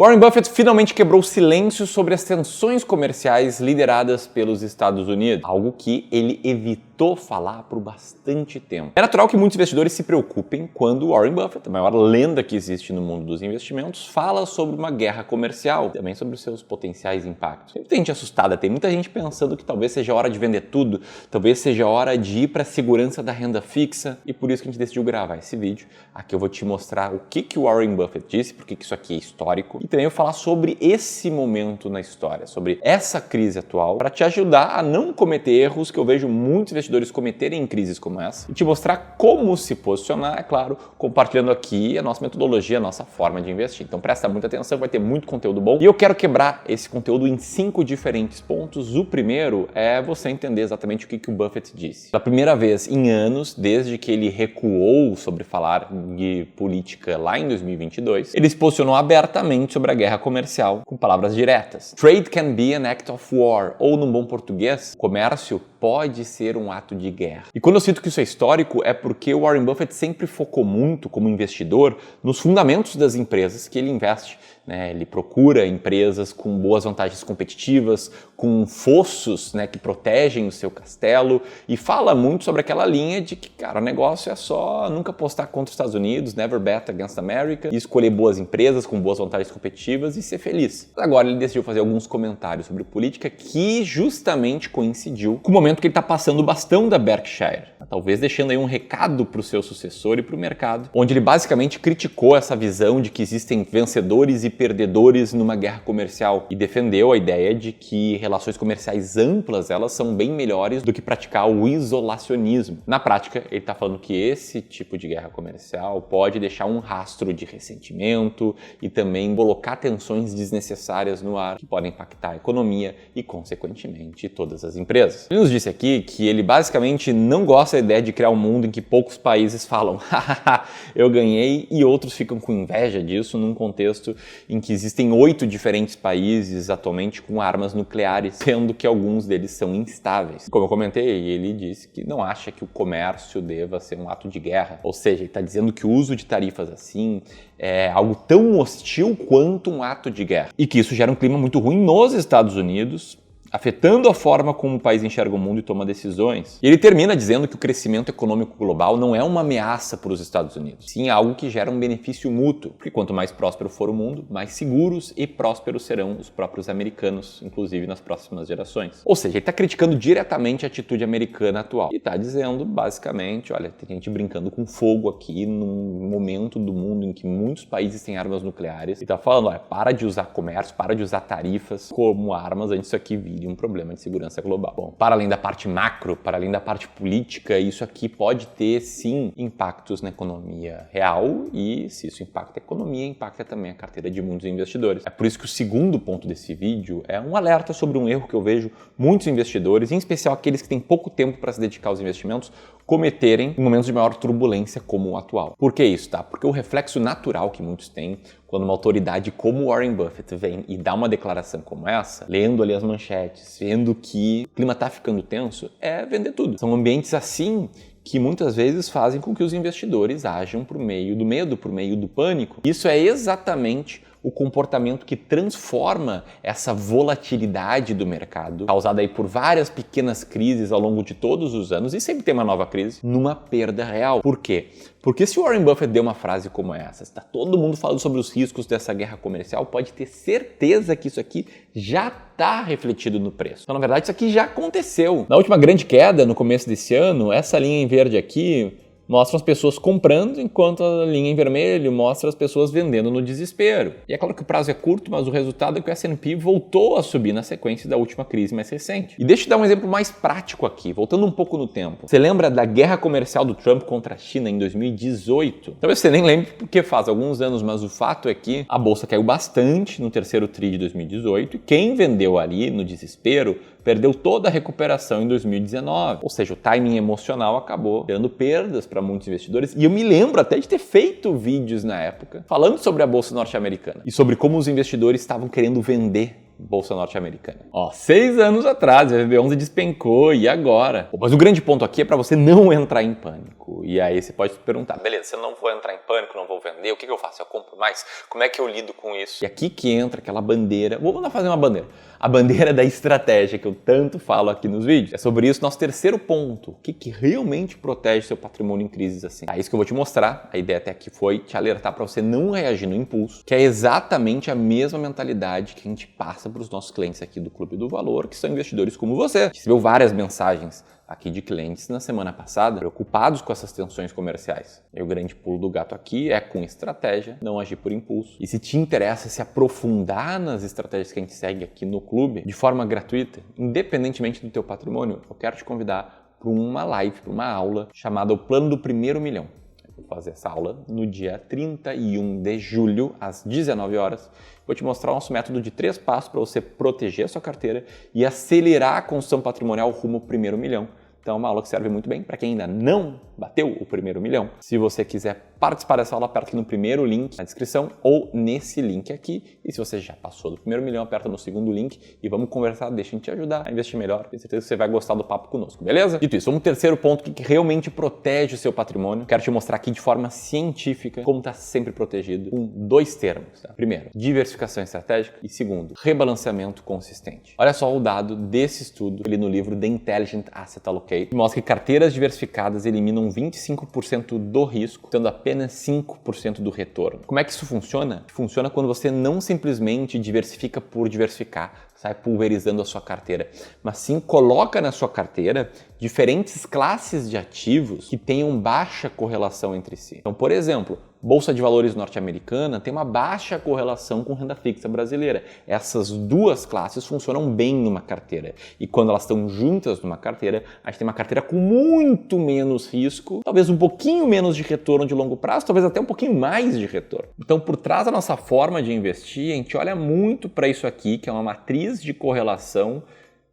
Warren Buffett finalmente quebrou o silêncio sobre as tensões comerciais lideradas pelos Estados Unidos, algo que ele evitou falar por bastante tempo. É natural que muitos investidores se preocupem quando Warren Buffett, a maior lenda que existe no mundo dos investimentos, fala sobre uma guerra comercial, também sobre os seus potenciais impactos. Tem muita gente assustada, tem muita gente pensando que talvez seja hora de vender tudo, talvez seja hora de ir para a segurança da renda fixa, e por isso que a gente decidiu gravar esse vídeo. Aqui eu vou te mostrar o que o Warren Buffett disse, porque isso aqui é histórico, e também eu vou falar sobre esse momento na história, sobre essa crise atual, para te ajudar a não cometer erros que eu vejo muitos investidores cometerem em crises como essa, e te mostrar como se posicionar, é claro, compartilhando aqui a nossa metodologia, a nossa forma de investir. Então presta muita atenção, vai ter muito conteúdo bom, e eu quero quebrar esse conteúdo em 5 diferentes pontos. O primeiro é você entender exatamente o que o Buffett disse. Pela primeira vez em anos, desde que ele recuou sobre falar de política lá em 2022, ele se posicionou abertamente sobre a guerra comercial com palavras diretas. Trade can be an act of war, ou num bom português, comércio pode ser um ato de guerra. E quando eu cito que isso é histórico, é porque o Warren Buffett sempre focou muito, como investidor, nos fundamentos das empresas que ele investe. Ele procura empresas com boas vantagens competitivas, com fossos que protegem o seu castelo, e fala muito sobre aquela linha de que, cara, o negócio é só nunca apostar contra os Estados Unidos, never bet against America, e escolher boas empresas com boas vantagens competitivas e ser feliz. Agora ele decidiu fazer alguns comentários sobre política que justamente coincidiu com o momento que ele está passando o bastão da Berkshire, talvez deixando aí um recado para o seu sucessor e para o mercado, onde ele basicamente criticou essa visão de que existem vencedores e perdedores numa guerra comercial e defendeu a ideia de que relações comerciais amplas, elas são bem melhores do que praticar o isolacionismo. Na prática, ele está falando que esse tipo de guerra comercial pode deixar um rastro de ressentimento e também colocar tensões desnecessárias no ar que podem impactar a economia e, consequentemente, todas as empresas. Ele nos disse aqui que ele basicamente não gosta da ideia de criar um mundo em que poucos países falam hahaha, eu ganhei, e outros ficam com inveja disso num contexto em que existem 8 diferentes países atualmente com armas nucleares, sendo que alguns deles são instáveis. Como eu comentei, ele disse que não acha que o comércio deva ser um ato de guerra, ou seja, ele está dizendo que o uso de tarifas assim é algo tão hostil quanto um ato de guerra, e que isso gera um clima muito ruim nos Estados Unidos, afetando a forma como o país enxerga o mundo e toma decisões. E ele termina dizendo que o crescimento econômico global não é uma ameaça para os Estados Unidos, sim algo que gera um benefício mútuo, porque quanto mais próspero for o mundo, mais seguros e prósperos serão os próprios americanos, inclusive nas próximas gerações. Ou seja, ele está criticando diretamente a atitude americana atual e está dizendo, basicamente, olha, tem gente brincando com fogo aqui num momento do mundo em que muitos países têm armas nucleares, e está falando, olha, para de usar comércio, para de usar tarifas como armas antes disso aqui vir um problema de segurança global. Bom, para além da parte macro, para além da parte política, isso aqui pode ter, sim, impactos na economia real, e se isso impacta a economia, impacta também a carteira de muitos investidores. É por isso que o segundo ponto desse vídeo é um alerta sobre um erro que eu vejo muitos investidores, em especial aqueles que têm pouco tempo para se dedicar aos investimentos, cometerem em momentos de maior turbulência como o atual. Por que isso, tá? Porque o reflexo natural que muitos têm quando uma autoridade como Warren Buffett vem e dá uma declaração como essa, lendo ali as manchetes, vendo que o clima está ficando tenso, é vender tudo. São ambientes assim que muitas vezes fazem com que os investidores ajam por meio do medo, por meio do pânico. Isso é exatamente o comportamento que transforma essa volatilidade do mercado, causada aí por várias pequenas crises ao longo de todos os anos, e sempre tem uma nova crise, numa perda real. Por quê? Porque se o Warren Buffett deu uma frase como essa, está todo mundo falando sobre os riscos dessa guerra comercial, pode ter certeza que isso aqui já está refletido no preço. Então, na verdade, isso aqui já aconteceu. Na última grande queda, no começo desse ano, essa linha em verde aqui mostra as pessoas comprando, enquanto a linha em vermelho mostra as pessoas vendendo no desespero. E é claro que o prazo é curto, mas o resultado é que o S&P voltou a subir na sequência da última crise mais recente. E deixa eu dar um exemplo mais prático aqui, voltando um pouco no tempo. Você lembra da guerra comercial do Trump contra a China em 2018? Talvez você nem lembre porque faz alguns anos, mas o fato é que a bolsa caiu bastante no terceiro tri de 2018 e quem vendeu ali no desespero perdeu toda a recuperação em 2019. Ou seja, o timing emocional acabou dando perdas para muitos investidores. E eu me lembro até de ter feito vídeos na época falando sobre a bolsa norte-americana e sobre como os investidores estavam querendo vender Bolsa norte-americana. 6 anos atrás, a VB11 despencou, e agora? Mas o grande ponto aqui é para você não entrar em pânico. E aí você pode se perguntar, beleza, se eu não vou entrar em pânico, não vou vender, o que eu faço? Eu compro mais? Como é que eu lido com isso? E aqui que entra aquela bandeira, vou mandar fazer uma bandeira. A bandeira da estratégia que eu tanto falo aqui nos vídeos. É sobre isso nosso terceiro ponto. O que realmente protege seu patrimônio em crises assim? É isso que eu vou te mostrar. A ideia até aqui foi te alertar para você não reagir no impulso, que é exatamente a mesma mentalidade que a gente passa para os nossos clientes aqui do Clube do Valor, que são investidores como você. A gente recebeu várias mensagens aqui de clientes na semana passada, preocupados com essas tensões comerciais. E o grande pulo do gato aqui é, com estratégia, não agir por impulso. E se te interessa se aprofundar nas estratégias que a gente segue aqui no clube, de forma gratuita, independentemente do teu patrimônio, eu quero te convidar para uma live, para uma aula chamada O Plano do Primeiro Milhão. Eu vou fazer essa aula no dia 31 de julho, às 19 horas. Vou te mostrar o nosso método de 3 passos para você proteger a sua carteira e acelerar a construção patrimonial rumo ao primeiro milhão. Então é uma aula que serve muito bem para quem ainda não bateu o primeiro milhão. Se você quiser participar dessa aula, aperta aqui no primeiro link na descrição ou nesse link aqui. E se você já passou do primeiro milhão, aperta no segundo link e vamos conversar, deixa a gente te ajudar a investir melhor. Tenho certeza que você vai gostar do papo conosco, beleza? Dito isso, vamos no terceiro ponto que realmente protege o seu patrimônio. Quero te mostrar aqui de forma científica como está sempre protegido com 2 termos. Tá? Primeiro, diversificação estratégica e segundo, rebalanceamento consistente. Olha só o dado desse estudo ali no livro The Intelligent Asset Allocation, que mostra que carteiras diversificadas eliminam 25% do risco, tendo apenas 5% do retorno. Como é que isso funciona? Funciona quando você não simplesmente diversifica por diversificar, sai pulverizando a sua carteira, mas sim coloca na sua carteira diferentes classes de ativos que tenham baixa correlação entre si. Então, por exemplo, Bolsa de Valores norte-americana tem uma baixa correlação com renda fixa brasileira. Essas duas classes funcionam bem numa carteira. E quando elas estão juntas numa carteira, a gente tem uma carteira com muito menos risco, talvez um pouquinho menos de retorno de longo prazo, talvez até um pouquinho mais de retorno. Então, por trás da nossa forma de investir, a gente olha muito para isso aqui, que é uma matriz de correlação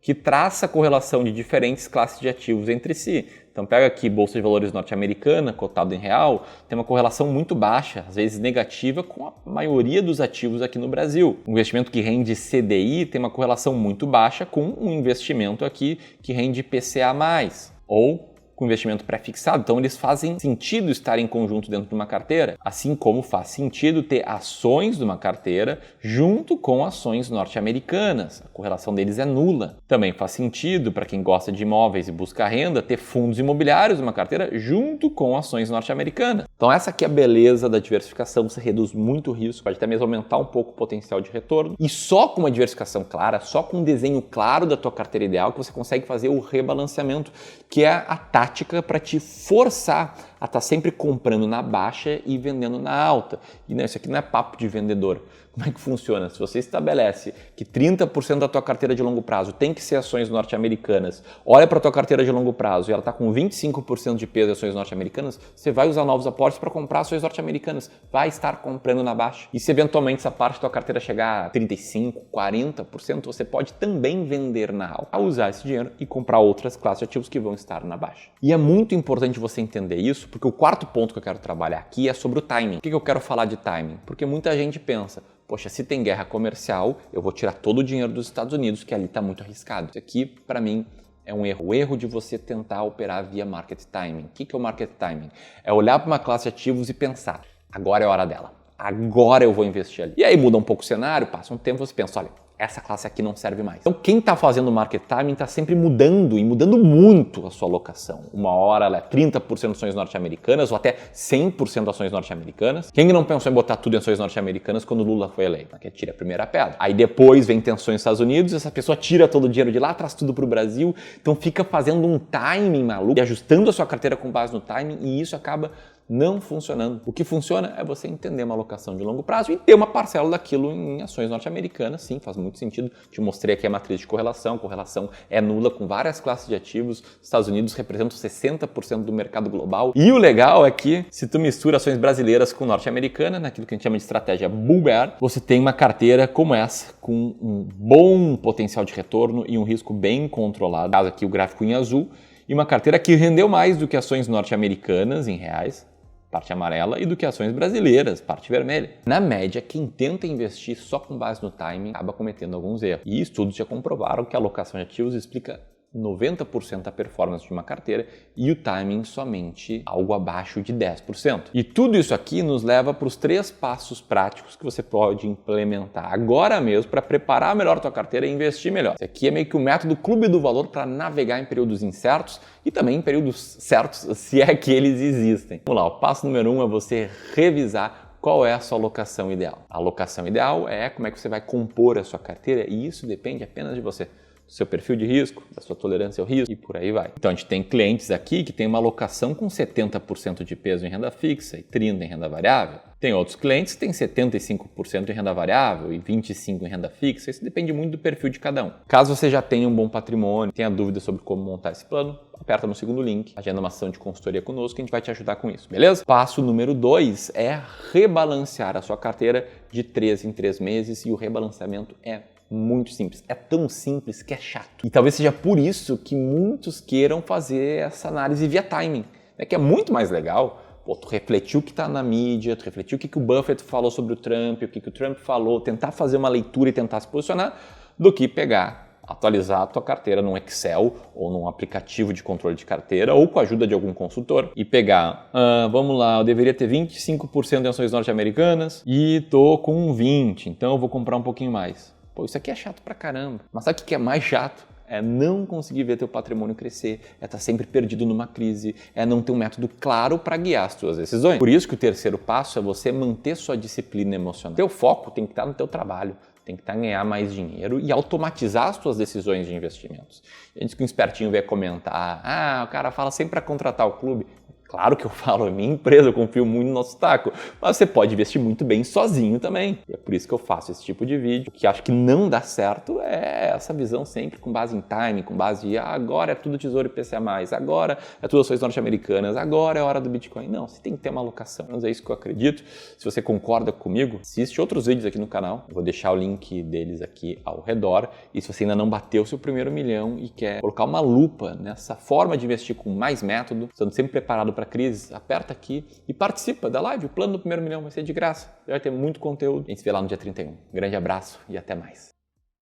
que traça a correlação de diferentes classes de ativos entre si. Então pega aqui Bolsa de Valores norte-americana, cotado em real, tem uma correlação muito baixa, às vezes negativa, com a maioria dos ativos aqui no Brasil. Um investimento que rende CDI tem uma correlação muito baixa com um investimento aqui que rende IPCA+, ou com investimento pré-fixado, então eles fazem sentido estar em conjunto dentro de uma carteira, assim como faz sentido ter ações de uma carteira junto com ações norte-americanas. A correlação deles é nula. Também faz sentido para quem gosta de imóveis e busca renda ter fundos imobiliários de uma carteira junto com ações norte-americanas. Então essa aqui é a beleza da diversificação, você reduz muito o risco, pode até mesmo aumentar um pouco o potencial de retorno. E só com uma diversificação clara, só com um desenho claro da tua carteira ideal que você consegue fazer o rebalanceamento, que é a tática para te forçar a estar sempre comprando na baixa e vendendo na alta. E não, isso aqui não é papo de vendedor. Como é que funciona? Se você estabelece que 30% da tua carteira de longo prazo tem que ser ações norte-americanas, olha para a tua carteira de longo prazo e ela está com 25% de peso de ações norte-americanas, você vai usar novos aportes para comprar ações norte-americanas, vai estar comprando na baixa. E se eventualmente essa parte da tua carteira chegar a 35%, 40%, você pode também vender na alta, usar esse dinheiro e comprar outras classes de ativos que vão estar na baixa. E é muito importante você entender isso, porque o quarto ponto que eu quero trabalhar aqui é sobre o timing. Por que eu quero falar de timing? Porque muita gente pensa, poxa, se tem guerra comercial, eu vou tirar todo o dinheiro dos Estados Unidos, que ali está muito arriscado. Isso aqui, para mim, é um erro. O erro de você tentar operar via market timing. O que é o market timing? É olhar para uma classe de ativos e pensar, agora é a hora dela. Agora eu vou investir ali. E aí muda um pouco o cenário, passa um tempo, você pensa, olha, essa classe aqui não serve mais. Então quem está fazendo market timing está sempre mudando e mudando muito a sua alocação. Uma hora ela é 30% ações norte-americanas ou até 100% ações norte-americanas. Quem não pensou em botar tudo em ações norte-americanas quando Lula foi eleito? Que tira a primeira pedra. Aí depois vem tensões nos Estados Unidos, essa pessoa tira todo o dinheiro de lá, traz tudo para o Brasil, então fica fazendo um timing maluco e ajustando a sua carteira com base no timing e isso acaba não funcionando. O que funciona é você entender uma alocação de longo prazo e ter uma parcela daquilo em ações norte-americanas. Sim, faz muito sentido. Te mostrei aqui a matriz de correlação. Correlação é nula com várias classes de ativos. Os Estados Unidos representam 60% do mercado global. E o legal é que se tu mistura ações brasileiras com norte-americana, naquilo que a gente chama de estratégia bull bear, você tem uma carteira como essa, com um bom potencial de retorno e um risco bem controlado. Caso aqui o gráfico em azul. E uma carteira que rendeu mais do que ações norte-americanas em reais, parte amarela, e do que ações brasileiras, parte vermelha. Na média, quem tenta investir só com base no timing acaba cometendo alguns erros. E estudos já comprovaram que a alocação de ativos explica 90% da performance de uma carteira e o timing somente algo abaixo de 10%. E tudo isso aqui nos leva para os 3 passos práticos que você pode implementar agora mesmo para preparar melhor a tua carteira e investir melhor. Esse aqui é meio que o método Clube do Valor para navegar em períodos incertos e também em períodos certos, se é que eles existem. Vamos lá, o passo número 1 é você revisar qual é a sua alocação ideal. A alocação ideal é como é que você vai compor a sua carteira e isso depende apenas de você. Do seu perfil de risco, da sua tolerância ao risco e por aí vai. Então a gente tem clientes aqui que tem uma alocação com 70% de peso em renda fixa e 30% em renda variável. Tem outros clientes que têm 75% em renda variável e 25% em renda fixa. Isso depende muito do perfil de cada um. Caso você já tenha um bom patrimônio, tenha dúvidas sobre como montar esse plano, aperta no segundo link, agenda uma ação de consultoria conosco que a gente vai te ajudar com isso, beleza? Passo número 2 é rebalancear a sua carteira de 3 em 3 meses e o rebalanceamento é muito simples. É tão simples que é chato. E talvez seja por isso que muitos queiram fazer essa análise via timing. Que é muito mais legal, tu refletir o que está na mídia, tu refletir o que o Buffett falou sobre o Trump, o que o Trump falou, tentar fazer uma leitura e tentar se posicionar, do que pegar, atualizar a tua carteira num Excel ou num aplicativo de controle de carteira ou com a ajuda de algum consultor e pegar, vamos lá, eu deveria ter 25% em ações norte-americanas e tô com 20%, então eu vou comprar um pouquinho mais. Isso aqui é chato pra caramba. Mas sabe o que é mais chato? É não conseguir ver teu patrimônio crescer, é estar sempre perdido numa crise, é não ter um método claro para guiar as tuas decisões. Por isso que o terceiro passo é você manter sua disciplina emocional. Teu foco tem que estar no teu trabalho, tem que estar em ganhar mais dinheiro e automatizar as tuas decisões de investimentos. Antes que um espertinho vier comentar, o cara fala sempre para contratar o clube. Claro que eu falo, é minha empresa, eu confio muito no nosso taco, mas você pode investir muito bem sozinho também. E é por isso que eu faço esse tipo de vídeo. O que acho que não dá certo é essa visão sempre com base em timing, com base em agora é tudo Tesouro IPCA+, agora é tudo ações norte-americanas, agora é hora do Bitcoin. Não, você tem que ter uma alocação. Mas é isso que eu acredito. Se você concorda comigo, assiste outros vídeos aqui no canal. Eu vou deixar o link deles aqui ao redor. E se você ainda não bateu o seu primeiro milhão e quer colocar uma lupa nessa forma de investir com mais método, estando sempre preparado para crise, aperta aqui e participa da live. O plano do primeiro milhão vai ser de graça. Vai ter muito conteúdo. A gente se vê lá no dia 31. Um grande abraço e até mais.